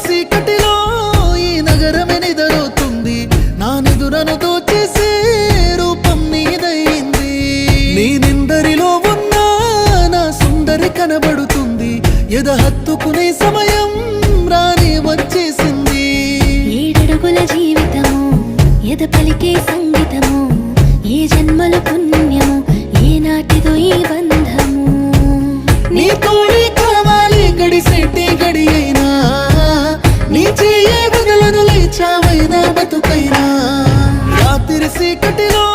చీకటిలో ఈ నగరమే నిదరోతుంది, నా నిదురను దోచేసే రూపం నీదయింది. నీ నిందరిలో ఉన్నా నా సుందరి కనబడుతుంది, ఎద హత్తుకునే సమయం రాని వచ్చేసింది. ఏడడుగుల జీవితము ఎద పలికే సంగీతము, ఏ జన్మల పుణ్యము ఏ నాటిదో ఈ బంధము. నీ తోడే కావాలి గడిసేటి గడి అయినా, నీ చెయ్యే వదలను లేచావైనా బతుకైనా. రాత్రి చీకటిలో